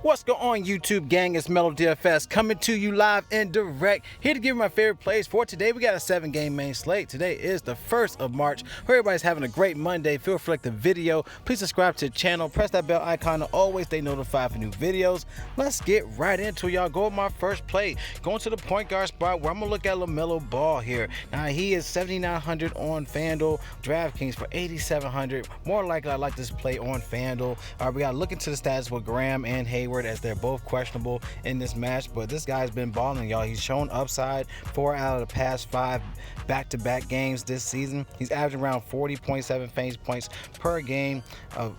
What's going on, YouTube gang? It's Melo DFS coming to you live and direct, here to give you my favorite plays for today. We got a 7-game main slate. Today is the 1st of March. Hope everybody's having a great Monday. Feel free to like the video. Please subscribe to the channel. Press that bell icon to always stay notified for new videos. Let's get right into it, y'all. Go with my first play. Going to the point guard spot where I'm going to look at LaMelo Ball here. Now, he is 7,900 on FanDuel. DraftKings for 8,700. More likely, I like this play on FanDuel. All right, we got to look into the stats with Graham and Hayward, as they're both questionable in this match, but this guy's been balling, y'all. He's shown upside 4 out of the past 5 back-to-back games this season. He's averaging around 40.7 fantasy points per game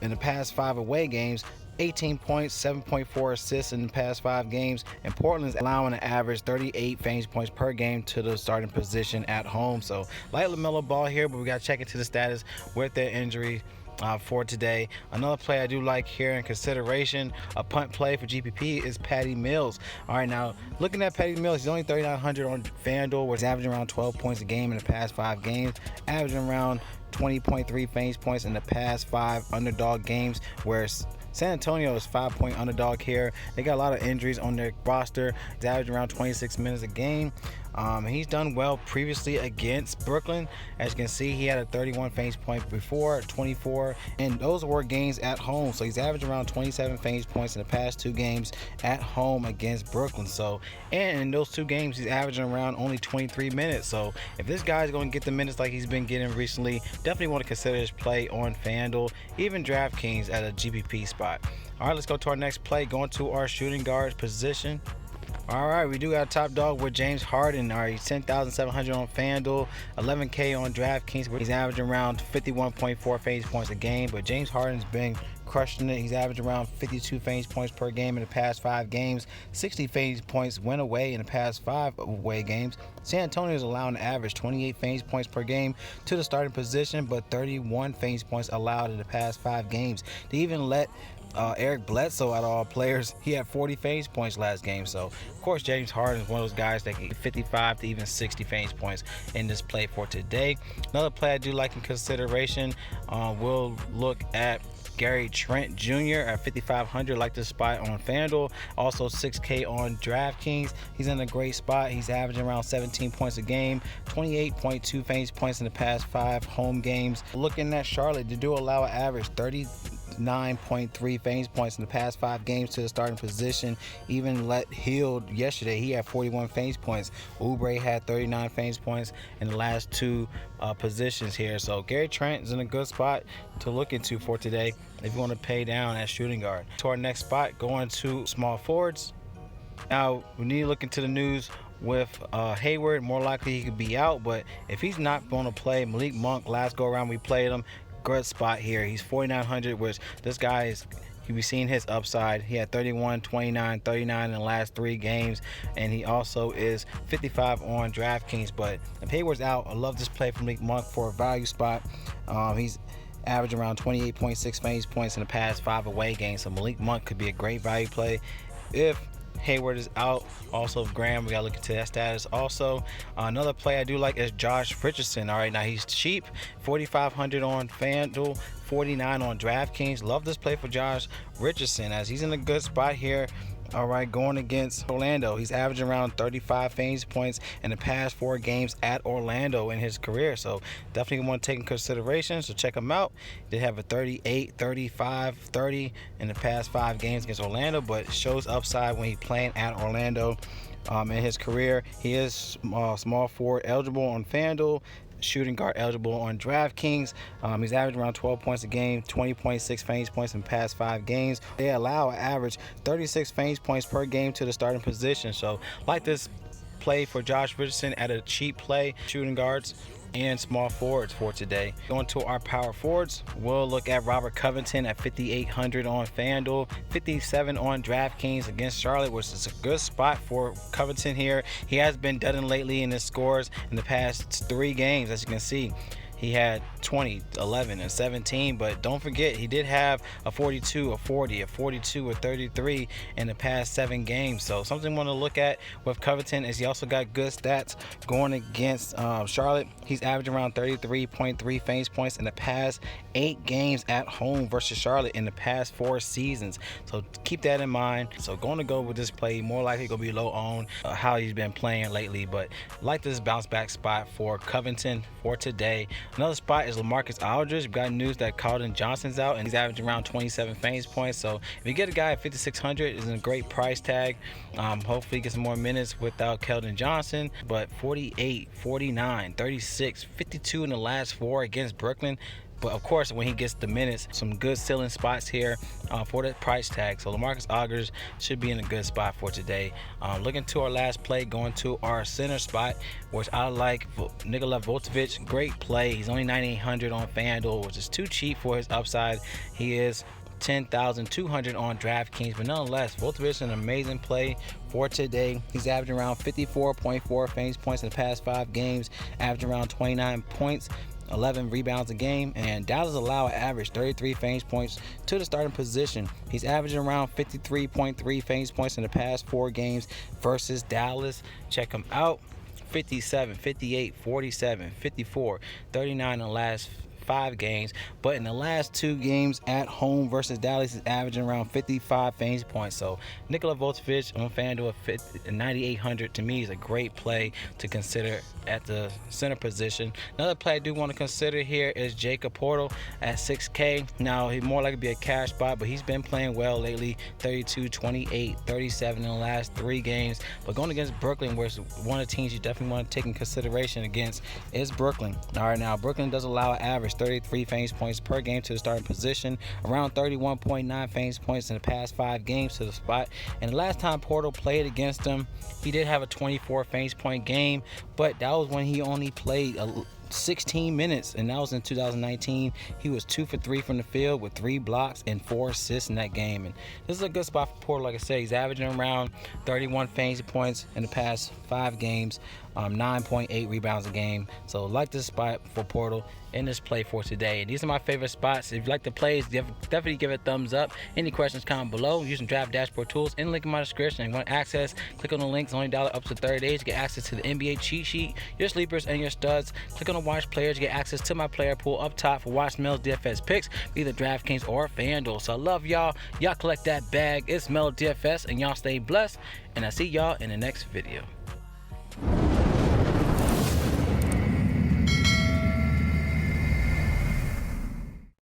in the past 5 away games. 18 points, 7.4 assists in the past 5 games, and Portland's allowing an average 38 fantasy points per game to the starting position at home. So like LaMelo Ball here, but we got to check into the status with their injury for today. Another play I do like here in consideration, a punt play for GPP, is Patty Mills. All right, now looking at Patty Mills, he's only 3,900 on FanDuel, where he's averaging around 12 points a game in the past 5 games, averaging around 20.3 fantasy points in the past 5 underdog games, where San Antonio is 5-point underdog here. They got a lot of injuries on their roster. He's averaging around 26 minutes a game. He's done well previously against Brooklyn. As you can see, he had a 31 fantasy point before, 24, and those were games at home. So he's averaging around 27 fantasy points in the past 2 games at home against Brooklyn. So, and in those 2 games, he's averaging around only 23 minutes. So if this guy's going to get the minutes like he's been getting recently, definitely want to consider his play on FanDuel, even DraftKings at a GPP spot. All right, let's go to our next play, going to our shooting guard position. All right, we do got a top dog with James Harden. All right, he's 10,700 on FanDuel, 11K on DraftKings, where he's averaging around 51.4 fantasy points a game. But James Harden's been crushing it. He's averaging around 52 fantasy points per game in the past 5 games. 60 fantasy points went away in the past 5 away games. San Antonio is allowing an average 28 fantasy points per game to the starting position, but 31 fantasy points allowed in the past 5 games. They even let Eric Bledsoe, out of all players, he had 40 fantasy points last game. So of course James Harden is one of those guys that can get 55 to even 60 fantasy points in this play for today. Another play I do like in consideration, we'll look at Gary Trent Jr. at 5,500. Like this spot on FanDuel. Also 6K on DraftKings. He's in a great spot. He's averaging around 17 points a game, 28.2 fantasy points in the past 5 home games. Looking at Charlotte, they do allow an average 39.3 fantasy points in the past 5 games to the starting position. Even let Hill yesterday, he had 41 fantasy points. Oubre had 39 fantasy points in the last 2 positions here. So Gary Trent is in a good spot to look into for today if you want to pay down at shooting guard. To our next spot, going to small forwards. Now we need to look into the news with Hayward. More likely he could be out, but if he's not going to play, Malik Monk, last go around we played him, good spot here. He's 4,900, which this guy is, you'll be seeing his upside. He had 31, 29, 39 in the last 3 games, and he also is 55 on DraftKings. But if Hayward's out, I love this play from Malik Monk for a value spot. He's averaging around 28.6 fantasy points in the past 5 away games, so Malik Monk could be a great value play if Hayward is out. Also Graham, we gotta look into that status. Also another play I do like is Josh Richardson. All right, now he's cheap, 4,500 on FanDuel, 49 on DraftKings. Love this play for Josh Richardson as he's in a good spot here. All right, going against Orlando, he's averaging around 35 fantasy points in the past 4 games at Orlando in his career. So definitely want to take in consideration. So check him out. They have a 38, 35, 30 in the past 5 games against Orlando, but shows upside when he's playing at Orlando in his career. He is small forward eligible on FanDuel, shooting guard eligible on DraftKings. He's averaging around 12 points a game, 20.6 fantasy points in the past 5 games. They allow an average 36 fantasy points per game to the starting position. So like this play for Josh Richardson at a cheap play, shooting guards and small forwards for today. Going to our power forwards, we'll look at Robert Covington at 5,800 on FanDuel, 57 on DraftKings against Charlotte, which is a good spot for Covington here. He has been dudding lately in his scores in the past 3 games, as you can see. he had 20, 11, and 17. But don't forget, he did have a 42, a 40, a 42, a 33 in the past 7 games. So something I want to look at with Covington is he also got good stats going against Charlotte. He's averaging around 33.3 fantasy points in the past 8 games at home versus Charlotte in the past 4 seasons. So keep that in mind. So going to go with this play, more likely going to be low on how he's been playing lately, but like this bounce back spot for Covington for today. Another spot is LaMarcus Aldridge. We've got news that Keldon Johnson's out and he's averaging around 27 fantasy points. So if you get a guy at 5,600, it's a great price tag. Hopefully get some more minutes without Keldon Johnson, but 48, 49, 36, 52 in the last 4 against Brooklyn. But of course, when he gets the minutes, some good ceiling spots here for that price tag. So LaMarcus Aldridge should be in a good spot for today. Looking to our last play, going to our center spot, which I like Nikola Vucevic. Great play. He's only 9,800 on FanDuel, which is too cheap for his upside. He is 10,200 on DraftKings, but nonetheless, Vucevic is an amazing play for today. He's averaging around 54.4 fantasy points in the past 5 games, averaging around 29 points, 11 rebounds a game, and Dallas allow an average 33 fantasy points to the starting position. He's averaging around 53.3 fantasy points in the past 4 games versus Dallas. Check him out. 57, 58, 47, 54, 39 in the last 5 games, but in the last 2 games at home versus Dallas is averaging around 55 fantasy points. So Nikola Vucevic on FanDuel at 9,800 to me is a great play to consider at the center position. Another play I do want to consider here is Jacob Portal at 6K. Now he's more likely to be a cash spot, but he's been playing well lately. 32, 28, 37 in the last 3 games. But going against Brooklyn, where one of the teams you definitely want to take in consideration against is Brooklyn. All right, now Brooklyn does allow an average 33 fantasy points per game to the starting position, around 31.9 fantasy points in the past 5 games to the spot. And the last time Portal played against them, he did have a 24 fantasy point game, but that was when he only played 16 minutes, and that was in 2019. He was 2 for 3 from the field with 3 blocks and 4 assists in that game. And this is a good spot for Portal. Like I said, he's averaging around 31 fantasy points in the past 5 games, 9.8 rebounds a game. So like this spot for Portal in this play for today. And these are my favorite spots. If you like the plays, definitely give it a thumbs up. Any questions, comment below. Using Draft Dashboard tools in the link in my description. If you want access, click on the links. Only $1 up to 30 days to get access to the NBA cheat sheet, your sleepers, and your studs. Click on the watch players to get access to my player pool up top for watch Mel's DFS picks, either DraftKings or FanDuel. So I love y'all. Y'all collect that bag. It's Mel DFS, and y'all stay blessed. And I see y'all in the next video.